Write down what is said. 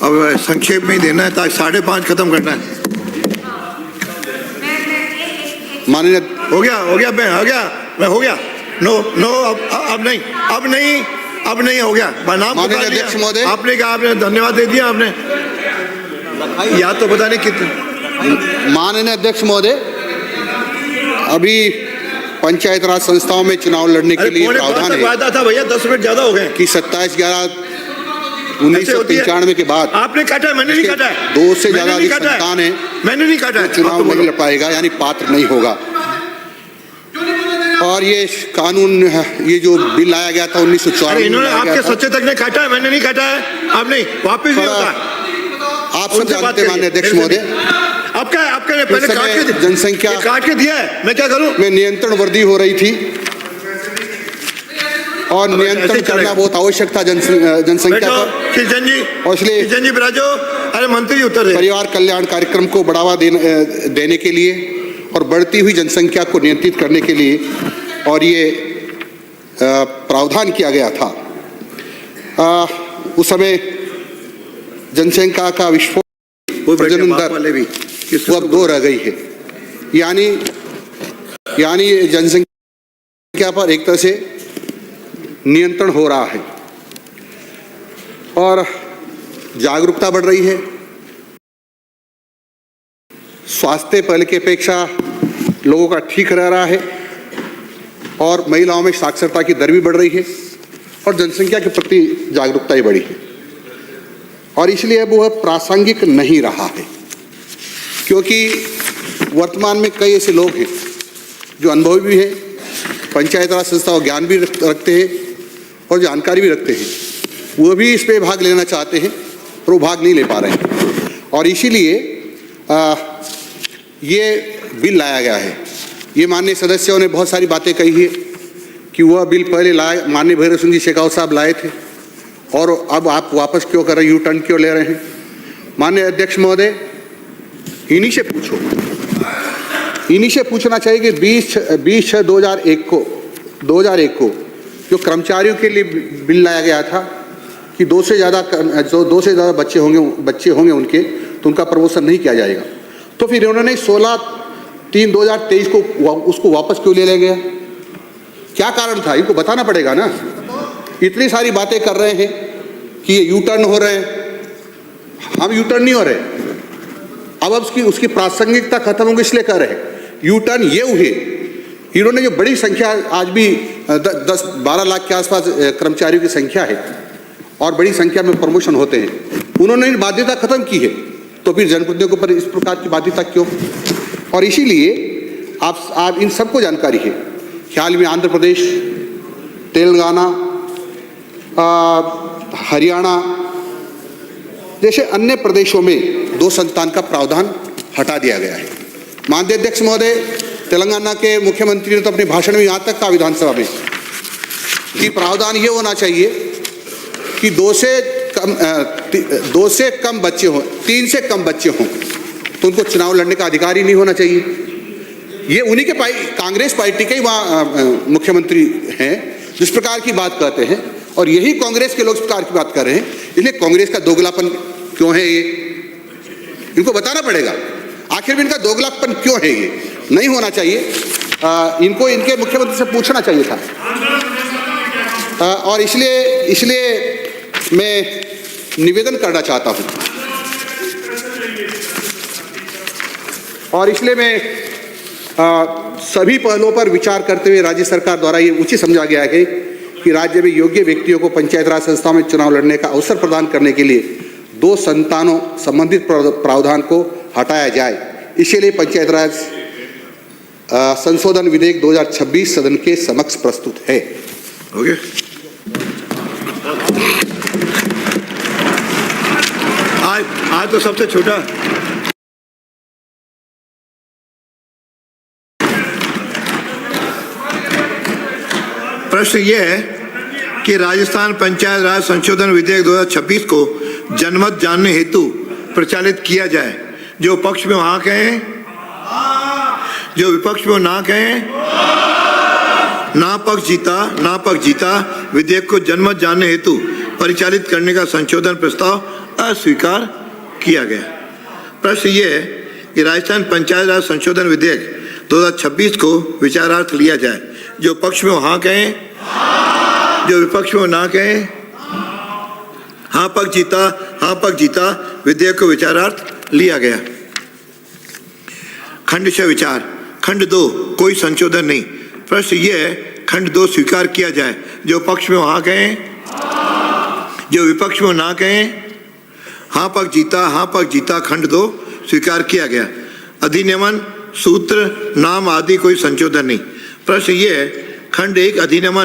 अब संक्षेप में ही देना है ताकि 5:30 खत्म करना है। माननीय हो गया मैं हो गया। नो अब नहीं हो गया। नाम माननीय अध्यक्ष महोदय, आपने कहा, आपने धन्यवाद दे दिया आपने, या तो पता नहीं कितने। माननीय अध्यक्ष महोदय, अभी पंचायत राज संस्थाओं में चुनाव लड़ने के लिए प्रावधान है। वादा था भैया, 10 मिनट ज्यादा हो गए कि 27/11/1995 के बाद आपने काटा है, मैंने नहीं काटा है। 2 से ज्यादा अधिक संतान है, मैंने नहीं काटा है। चुनाव नहीं लड़ पाएगा, यानी पात्र नहीं होगा। और ये कानून, ये जो बिल लाया गया था 1994 में, इन्होंने आपके सचेतक ने काटा है, मैंने नहीं काटा है। आप नहीं, वापिस नहीं होता। आप सब जानते हैं माननीय अध्यक्ष महोदय, आपने पहले जनसंख्या काट के दिया है, मैं क्या करूं? में नियंत्रण वृद्धि हो रही थी और नियंत्रण करना बहुत आवश्यक था जनसंख्या पर। और इसलिए राजो, अरे मंत्री उत्तर दे। परिवार कल्याण कार्यक्रम को बढ़ावा देने के लिए और बढ़ती हुई जनसंख्या को नियंत्रित करने के लिए और ये प्रावधान किया गया था। उस समय जनसंख्या का विस्फोट, प्रजनन दर वो अब 2 रह गई है, यानी जनसंख्या पर एक तरह से नियंत्रण हो रहा है और जागरूकता बढ़ रही है। स्वास्थ्य पहले की अपेक्षा लोगों का ठीक रह रहा है और महिलाओं में साक्षरता की दर भी बढ़ रही है और जनसंख्या के प्रति जागरूकता ही बढ़ी है। और इसलिए अब वह प्रासंगिक नहीं रहा है, क्योंकि वर्तमान में कई ऐसे लोग हैं जो अनुभवी भी हैं, पंचायत राज संस्थाओं ज्ञान भी रखते हैं और जानकारी भी रखते हैं, वो भी इस पे भाग लेना चाहते हैं और वो भाग नहीं ले पा रहे हैं। और इसीलिए ये बिल लाया गया है। ये माननीय सदस्यों ने बहुत सारी बातें कही है कि वह बिल पहले लाए, माननीय भैरव सिंह जी शेखावत साहब लाए थे और अब आप वापस क्यों कर रहे हैं, यू टर्न क्यों ले रहे हैं? माननीय अध्यक्ष महोदय, इन्हीं से पूछना चाहिए कि 20/6/2001 को जो कर्मचारियों के लिए बिल लाया गया था कि 2 से ज़्यादा बच्चे होंगे उनके, तो उनका प्रमोशन नहीं किया जाएगा। तो फिर उन्होंने 16/3/2023 को उसको वापस क्यों ले गया? क्या कारण था? इनको बताना पड़ेगा ना। इतनी सारी बातें कर रहे हैं कि ये यू टर्न हो रहे हैं, हम यू टर्न नहीं हो रहे। अब उसकी प्रासंगिकता खत्म होगी, इसलिए कर रहे हैं। यू टर्न ये हुए, इन्होंने जो बड़ी संख्या, आज भी 10-12 लाख के आसपास कर्मचारियों की संख्या है और बड़ी संख्या में प्रमोशन होते हैं, उन्होंने बाध्यता खत्म की है, तो फिर जनप्रतिनिधियों के ऊपर इस प्रकार की बाध्यता क्यों? और इसीलिए आप इन सबको जानकारी है, हाल में आंध्र प्रदेश, तेलंगाना, हरियाणा जैसे अन्य प्रदेशों में 2 संतान का प्रावधान हटा दिया गया है। माननीय अध्यक्ष महोदय, तेलंगाना के मुख्यमंत्री ने तो अपने भाषण में यहाँ तक कहा विधानसभा में कि प्रावधान ये होना चाहिए कि 2 से कम बच्चे हों, 3 से कम बच्चे हों तो उनको चुनाव लड़ने का अधिकार ही नहीं होना चाहिए। ये उन्हीं के कांग्रेस पार्टी के ही वहाँ मुख्यमंत्री हैं जिस प्रकार की बात कहते हैं, और यही कांग्रेस के लोग इस प्रकार की बात कर रहे हैं। इसलिए कांग्रेस का दोगलापन क्यों है, ये इनको बताना पड़ेगा। आखिर में इनका दोगलापन क्यों है, ये नहीं होना चाहिए। इनको इनके मुख्यमंत्री से पूछना चाहिए था। और इसलिए मैं निवेदन करना चाहता हूं और इसलिए मैं सभी पहलुओं पर विचार करते हुए राज्य सरकार द्वारा ये उचित समझा गया है कि राज्य में योग्य व्यक्तियों को पंचायत राज संस्थाओं में चुनाव लड़ने का अवसर प्रदान करने के लिए 2 संतानों संबंधित प्रावधान को हटाया जाए। इसलिए पंचायत राज संशोधन विधेयक 2026 सदन के समक्ष प्रस्तुत है। ओके, आज तो सबसे छोटा प्रश्न ये है कि राजस्थान पंचायत राज संशोधन विधेयक 2026 को जनमत जानने हेतु प्रचालित किया जाए। जो पक्ष में वहां कहें, जो विपक्ष में ना कहें। ना पक्ष जीता विधेयक को जनमत जानने हेतु परिचालित करने का संशोधन प्रस्ताव अस्वीकार किया गया। प्रश्न ये है कि राजस्थान पंचायत राज संशोधन विधेयक 2026 को विचारार्थ लिया जाए। जो पक्ष में हो हाँ कहें, जो विपक्ष में हो ना कहें। हाँ पक्ष जीता, विधेयक को विचारार्थ लिया गया। खंड 6 विचार। खंड 2 कोई संशोधन नहीं। प्रश्न ये है खंड 2 स्वीकार किया जाए। जो पक्ष में हो हाँ कहें, जो विपक्ष में हो ना कहें। हाँ पक्ष जीता, खंड 2 स्वीकार किया गया। अधिनियमन सूत्र नाम आदि कोई संशोधन नहीं। प्रश्न ये है खंड 1 अधिनियमन